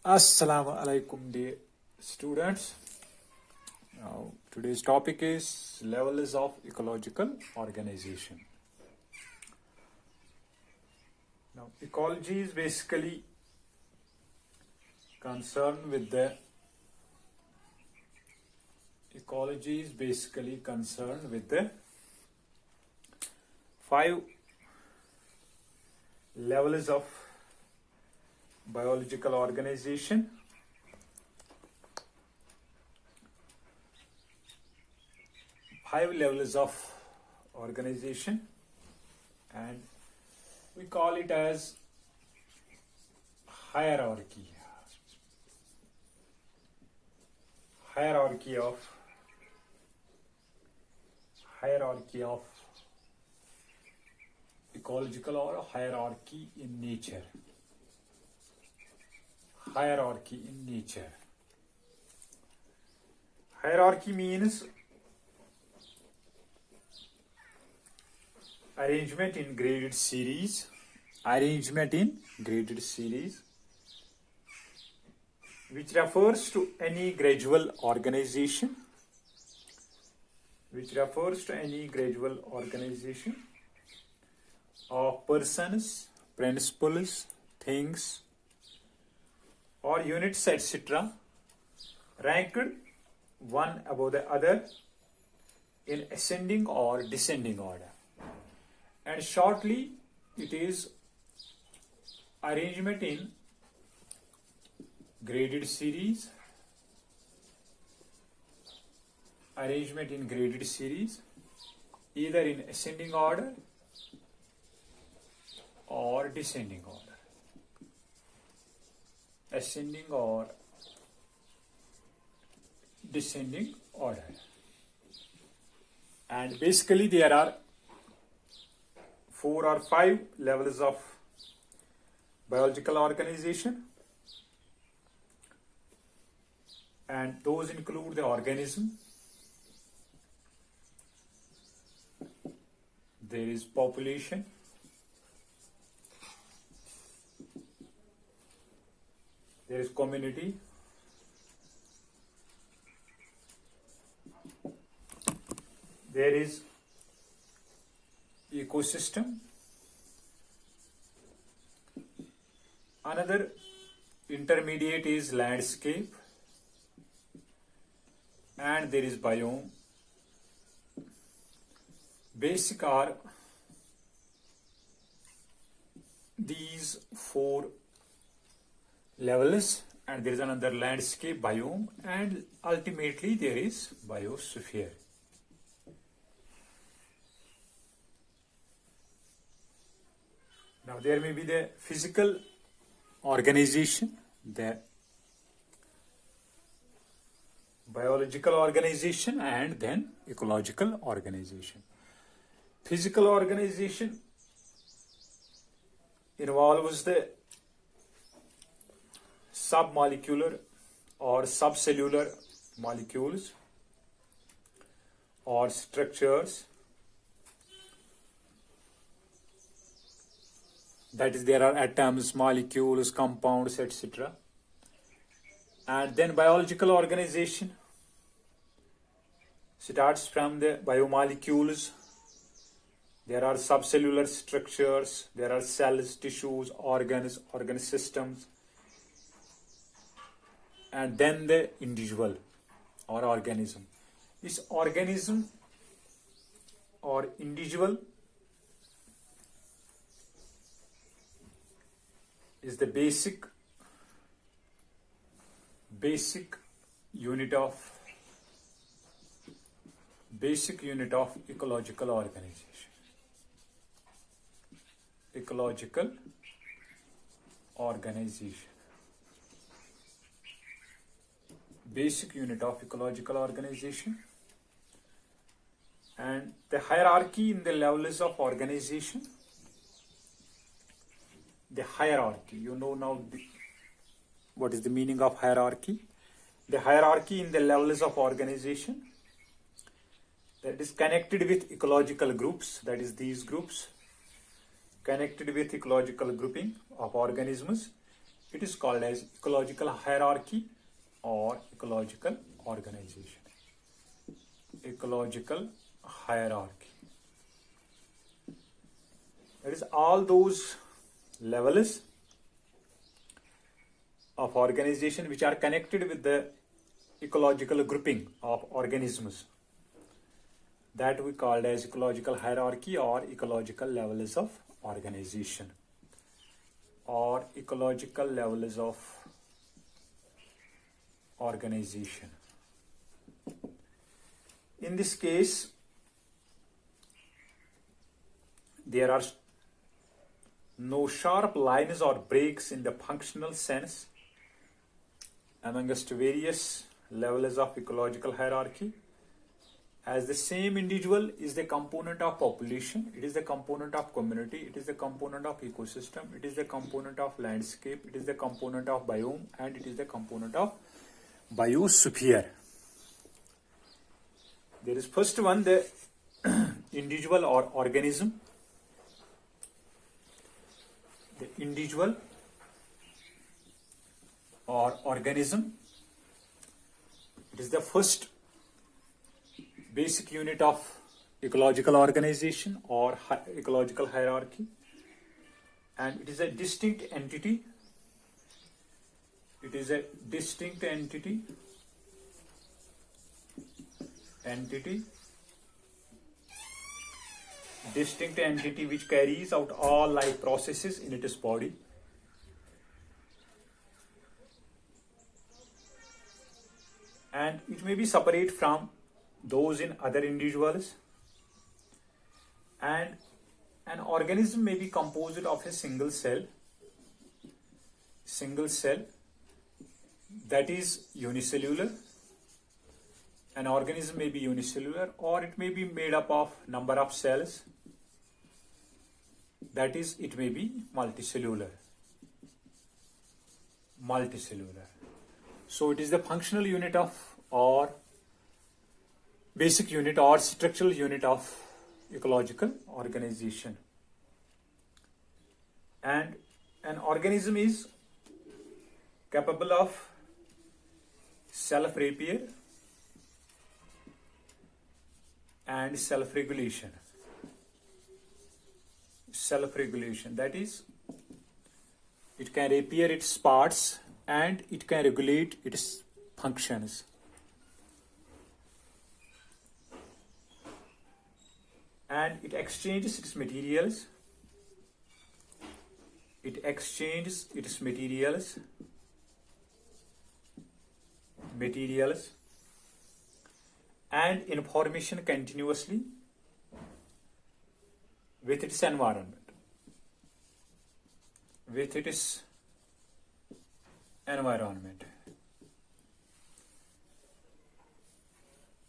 Assalamu alaikum, dear students. Now, today's topic is levels of ecological organization. Now, ecology is basically concerned with the five levels of biological organization. Five levels of organization, and we call it as hierarchy. Hierarchy of ecological, or hierarchy in nature. Hierarchy in nature. Hierarchy means arrangement in graded series, which refers to any gradual organization, of persons, principles, things, or units, etc., ranked one above the other in ascending or descending order. And shortly, it is arrangement in graded series, either in ascending order or descending order. And basically there are 4 or 5 levels of biological organization, and those include the organism, there is population, there is community, there is ecosystem, another intermediate is landscape, and there is biome. Basic are these 4 levels, and there is another landscape, biome, and ultimately there is biosphere. Now there may be the physical organization, the biological organization, and then ecological organization. Physical organization involves the submolecular or subcellular molecules or structures. That is, there are atoms, molecules, compounds, etc. And then biological organization starts from the biomolecules. There are subcellular structures, there are cells, tissues, organs, organ systems, and then the individual or organism. This organism or individual is the basic unit of ecological organization. Basic unit of ecological organization. And the hierarchy in the levels of organization. The hierarchy, you know now what is the meaning of hierarchy. The hierarchy in the levels of organization, that is connected with ecological groups, that is these groups, connected with ecological grouping of organisms, It is called as ecological hierarchy or ecological organization. Ecological hierarchy. That is all those levels of organization which are connected with the ecological grouping of organisms, that we called as ecological hierarchy or ecological levels of organization or ecological levels of organization. In this case, there are no sharp lines or breaks in the functional sense amongst various levels of ecological hierarchy, as the same individual is the component of population, it is the component of community, it is the component of ecosystem, it is the component of landscape, it is the component of biome, and it is the component of biosphere. There is first one, the individual or organism. The individual or organism, it is the first basic unit of ecological organization or ecological hierarchy, and it is a distinct entity. It is a distinct entity which carries out all life processes in its body. And it may be separate from those in other individuals. And an organism may be composed of a single cell that is unicellular. An organism may be unicellular, or it may be made up of number of cells, that is, it may be multicellular. So it is the functional unit of or basic unit or structural unit of ecological organization. And an organism is capable of self-repair and self-regulation. That is, it can repair its parts and it can regulate its functions. And it exchanges its materials. And information continuously with its environment.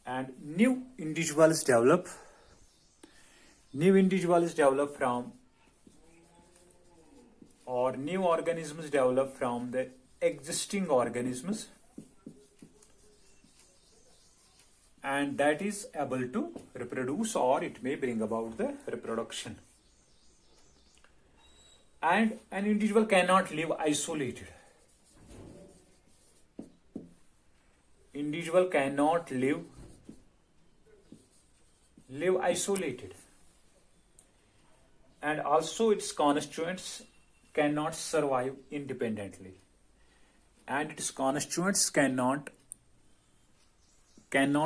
And new individuals develop from, or new organisms develop from the existing organisms, and that is able to reproduce, or it may bring about the reproduction. And an individual cannot live isolated. And also its constituents cannot survive independently. And its constituents cannot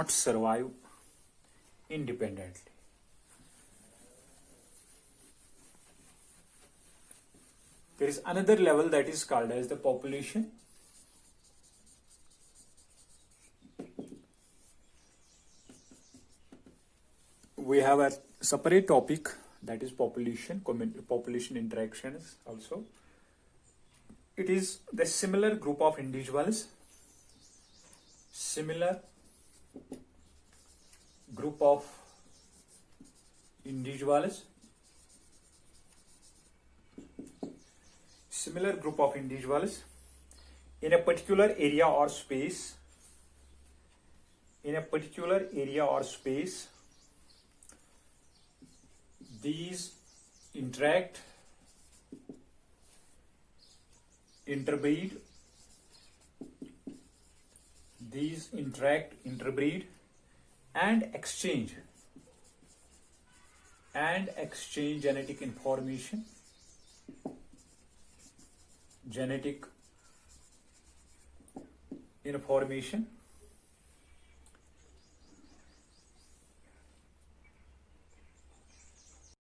survive independently. There is another level that is called as the population. We have a separate topic, that is population interactions also. It is the similar group of individuals, similar group of individuals in a particular area or space, these interact interbreed. These interact, interbreed, and exchange genetic information,